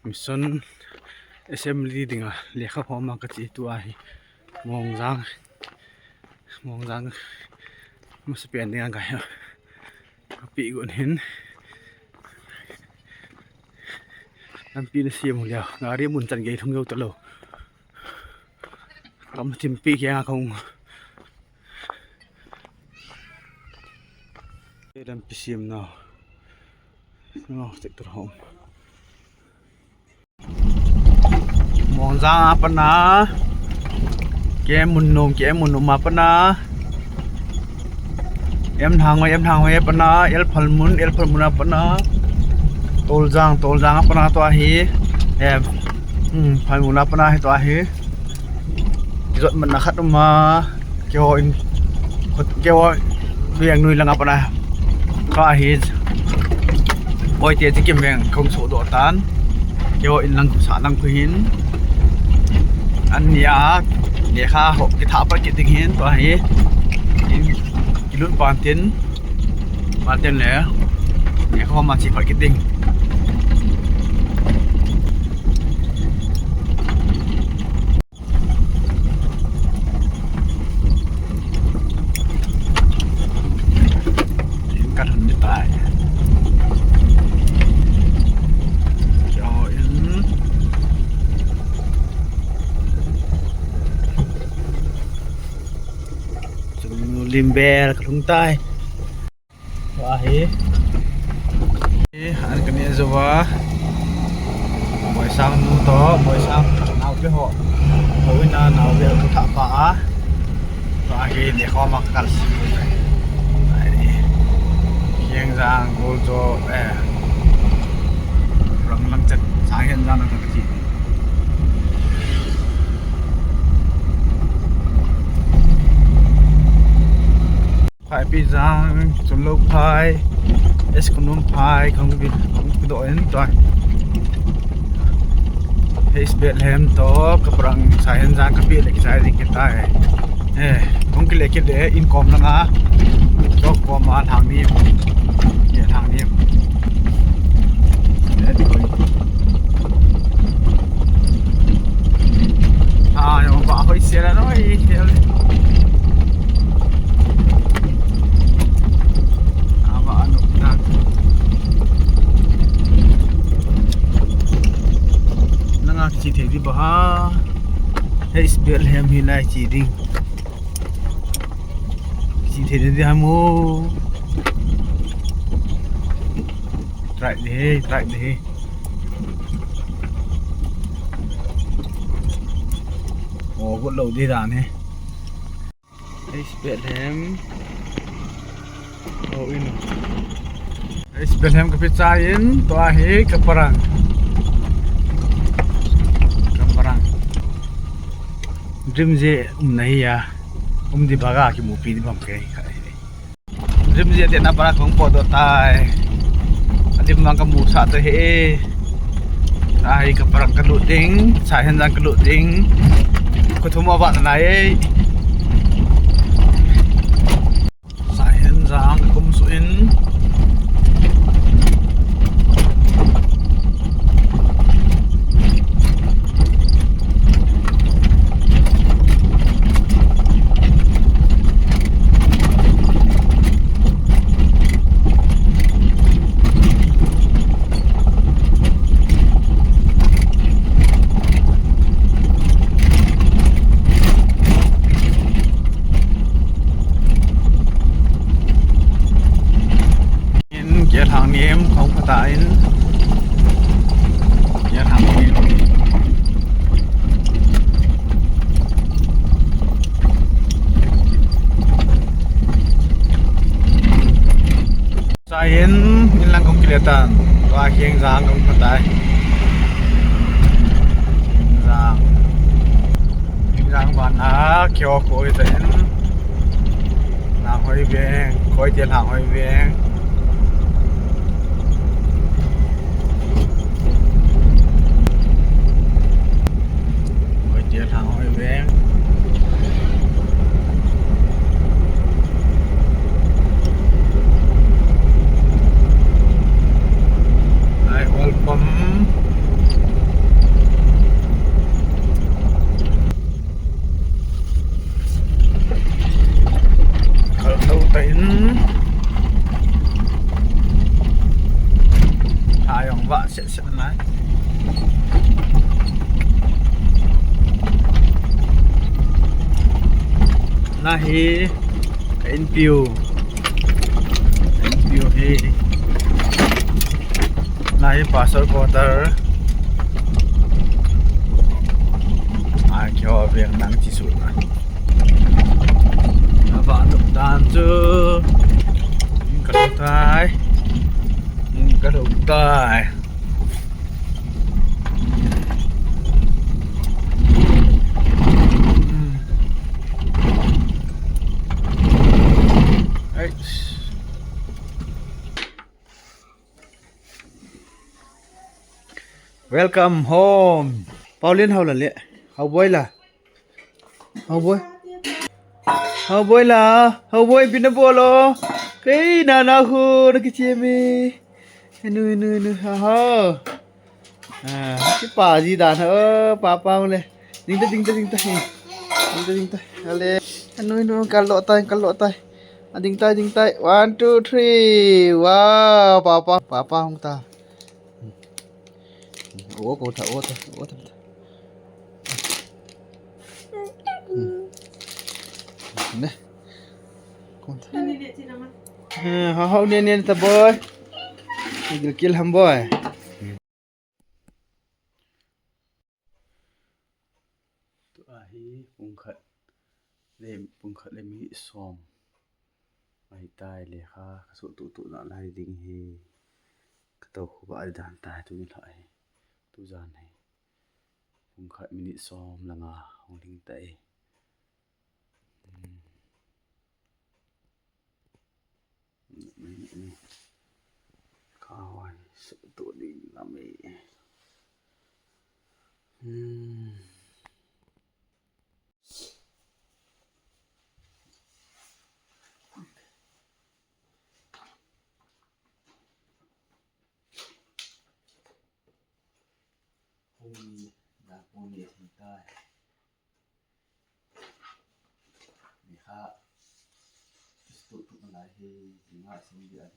Mission assembly dinga lekha phoma ka chi tu ai mongjang must be dinga ga ya pi gon hin nam pi le siam ho ya ngari mun chan ge thong yo to lo kam tim pi kya khong dan pi siam na no tek to home mongjang apana ke mun nom apana em thang hoi apana el phal mun apana toljang apana to hi em phal mun apana hi to hi jot man na khat ma keo riang nui lang apana ka hi oi te ji kem meng khong so do tan keo in lang sa lang khu hin an ya lekha ho ki tha pa ki ding hin to hi kilun pantin le e kho ma chi pa ki ding kan hun ni tai limber khung tai wa hi han kan ye zawa moi sang nu to moi sang nau ke ho hoi na nau be ku tha pa wa hi le kho ma kal si ai yang jang gol jo rang lang chat sa hen jang na ka chi phai pi jang chun lo phai es kunum phai khong bi do en toi face Bethlehem to kaprang sa hen jang ka pi le sai ri ke tai khong ki le ke de in kom la nga to ko ma thang ni ye thang ni yo ba hoi se la noi chi the di ba hey Bethlehem hi lai chi ding chi the di hamu try de oh gut lo di dan he hey Bethlehem oh in hey Bethlehem ka pichain to he ka parang dream je nahi ya di baga ki mu pi di bam ke dream je te na para khong po do tai adim mang ka mu sa to he ai ka parang ka lu ding sa hen jang ka lu ding ko thuma ba na ai sa hen jang kum su in thang niệm không có tại thang niệm sai in lang không kelihatan và khiêng giang không có tại giang bạn kêu coi đến làm hơi về coi tiền hàng hơi về thằng hỏi ven ai welcome วะเสร็จๆนะนาเฮเอ็นปิวเฮนาเฮปาสอร์ควอเตอร์เกี่ยวกับเรื่องดังที่สุดนะบ้านตุกตานจูกระดูกตายกระดูกตายWelcome home เป้าเล่นเฮาล่ะเลยเฮาบ่อยล่ะเฮาบ่อยล่ะเฮาบ่อยปินะบ่ล่ะเฮ้ยนาฮูนักเจมีนูฮาที่ป่าจีดานป่าเลยดิงตะอะไรนูกันโลตายดิงตาย1 2 3ว้าวป่าของตาโอ้กูโอ้นี่กูเฮาเนี่ยตะบอยกินหำบอยตัวฮีปุงขัดเลยมีซอมไอ้ตายเลยค่ะสุตุน่ะลายดิงฮีกระตกบ่อดานตายตุนี่ไหลตุจานให้ปุงขัดมินิซอมละงาของดิงไตนี่ข้าวไอ้สุตุดิงละมีดักโมเนียที่ใต้มีค่าสุตุมันหลายให้ถึง5 10 เดือน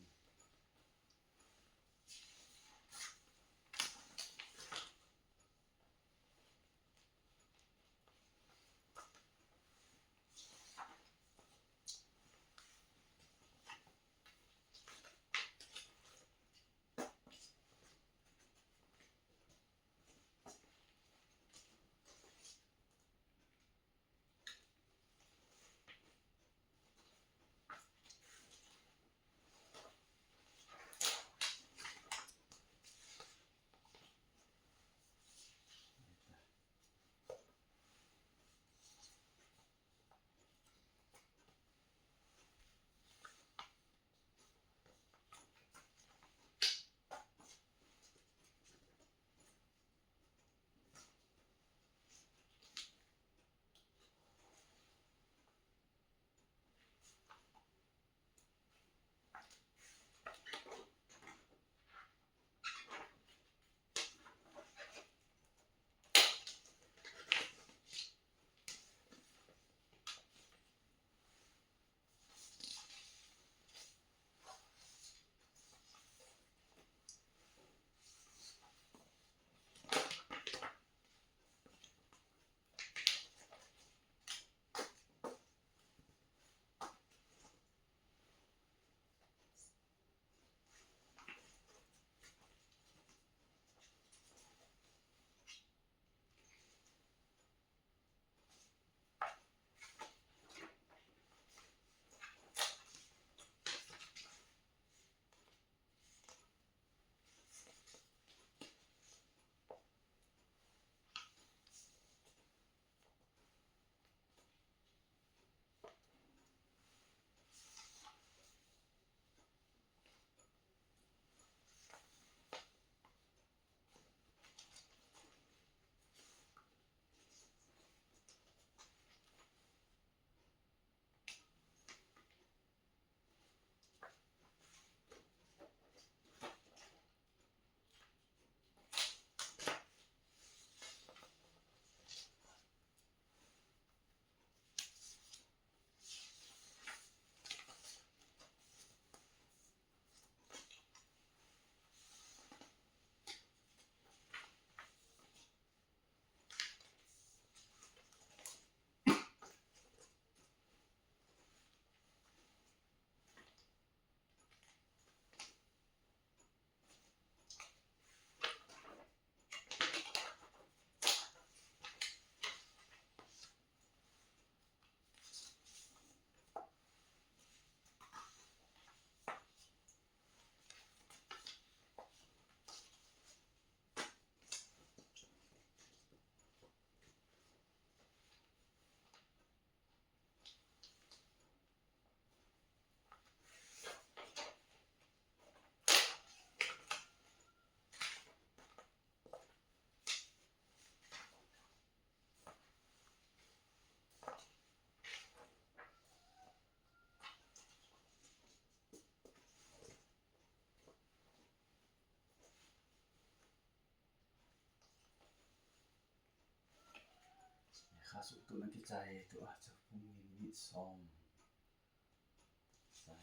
สุตุนันทิใจตัวจะพุ่งนิซอมใส่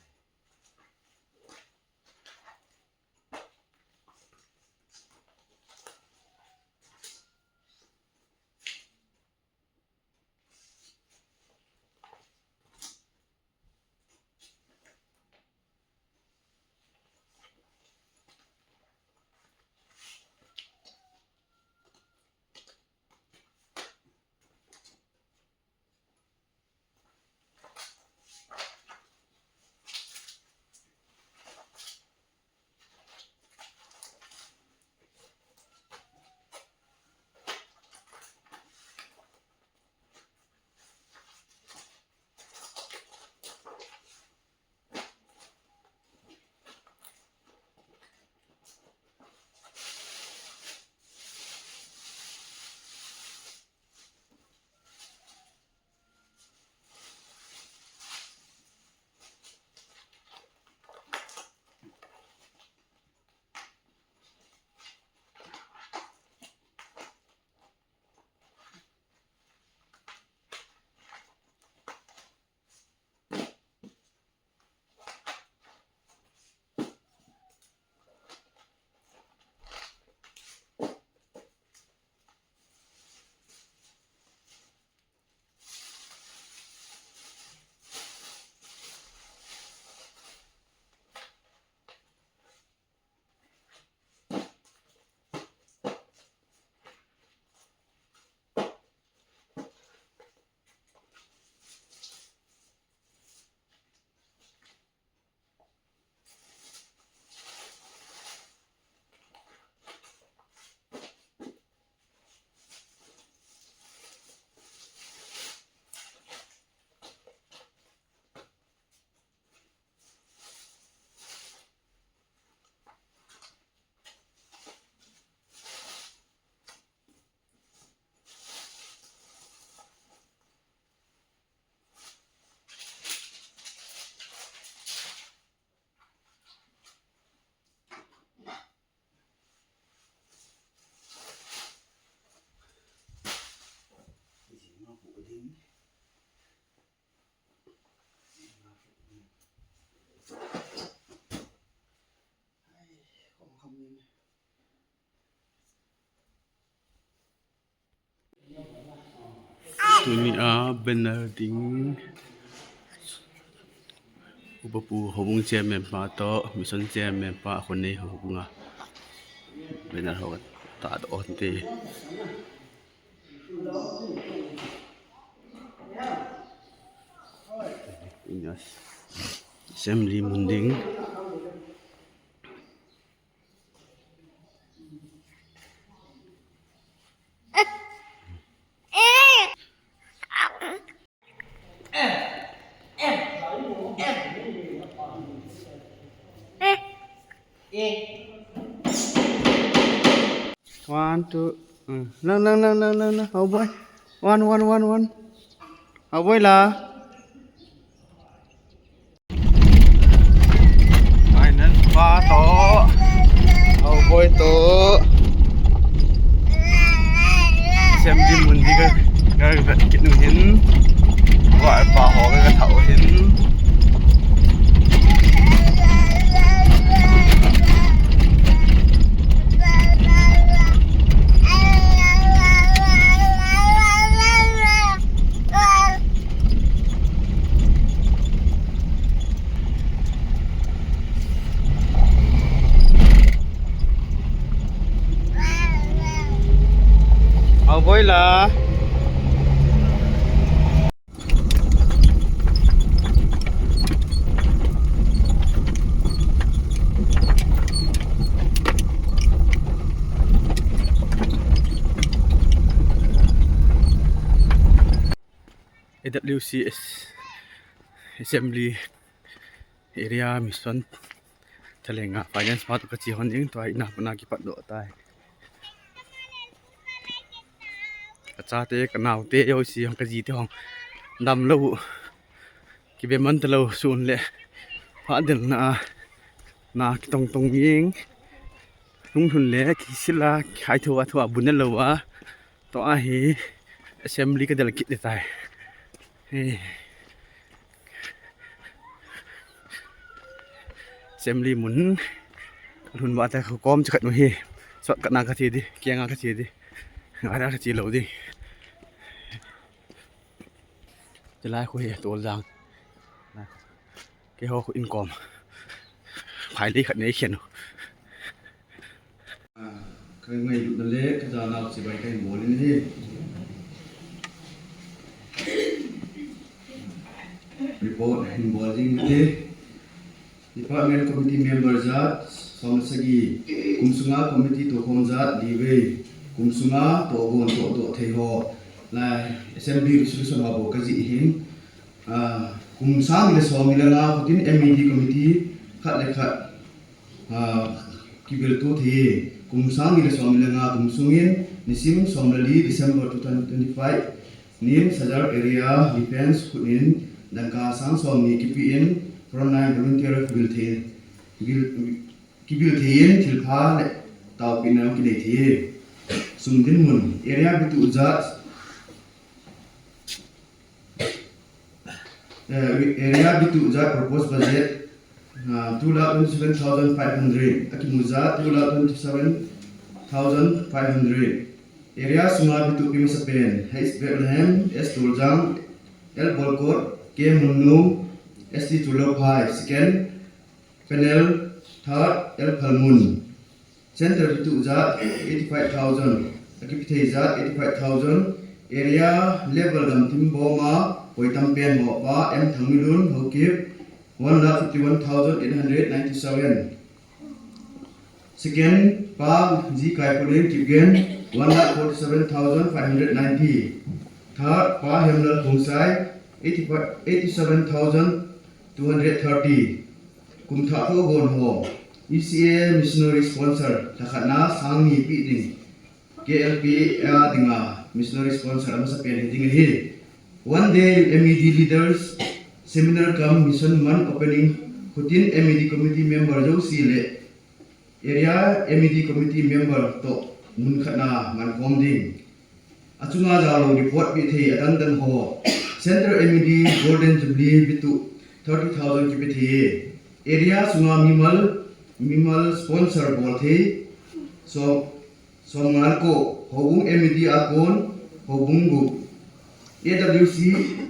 ตัวนี้เบนดิงอุปปูหงเจมเมปาโตมิสันเจมเมปาคนนี้หงอ่ะเป็นอะไรกันตาดอ่อนตีini assembly munding one two no oh boy one oh boy là ai nên pha to oh boy to xem đi mình đi cái cái đường hiến gọi bà họ cái thảo hiến boy là AWCS Assembly Area Mission Talenga Finance Matu Kachi Honing to ina puna ki pat do tai cha te kanau te yo si hang ka ji te hong dam lo ki be man te lo sun le pha den na ki tong ying lung thun le ki sila khai thua bun lo wa to a hi assembly ka delegate ni tay assembly mun hun ba ta ko kom chakat no hi so ka na ka ti di kia nga ka ti di ara ka ti lo diจะไล่คุยตัวจังนะแกเขาอินกอมภายลีขัดนี้เขียนเคยไม่อยู่นั่นเล็กจะนับสิบใบใกล้หมดนี่ report involving the department committee members at Somsagi kumsunga committee to komzat diwe kumsunga to gon to theho la assembly resolution ba bo kaji hin kumsang le somilanga putin MED committee khat le khat kibil to the kumsang le somilanga kumsungin nisim somlali December 2025 nin sajar area defense kunin dangka sang som ni kipin frontline volunteer kibil thein thilpha le taw pinam ki nei the sumdin mun area bitu uzat area bitu uzat proposed budget 2,27,500 akimuza 2,27,500 area sunga bitu pimisapen H Bethlehem S Tuljang L Bolkot K Munnu ST Tulophai second panel third L Phalmun center bitu uzat 85,000 akipithe uzat 85,000 area level gam timboma hoitam pen mo pa M Thangilun hokip 1,51,897 second pa G Kai Pudin Kipgen 1,47,590 third pa Hemlal Bungsai 87,230 kumtha ko gon ho ECA missionary sponsor thakhatna sangni pi ding KLP dinga missionary sponsor amasa pen ding hi one day MED leaders seminar kam mission man opening Putin MED committee member jo sile area MED committee member to mun khatna man kom ding achunga jalo report bi thei adan ho Central MED Golden Jubilee bitu 30,000 ki bithi area sunga mimal sponsor bol the so ngal ko hobung MED akon hobung gu AWC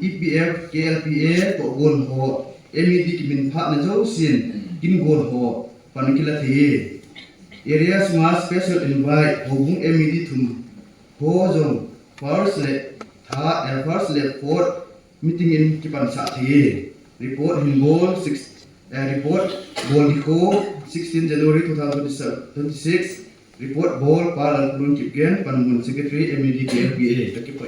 EPF KLPA to gon ho MED ki min pha na jo sin kin gon ho panikila the area sunga special invite hobung MED thum ho jong first le fourth meeting in Kipansa the report in ball 6 report ball ko 16 January 2026 report ball Palan Kulun Kipgen Panmun Secretary MED KLPA takipa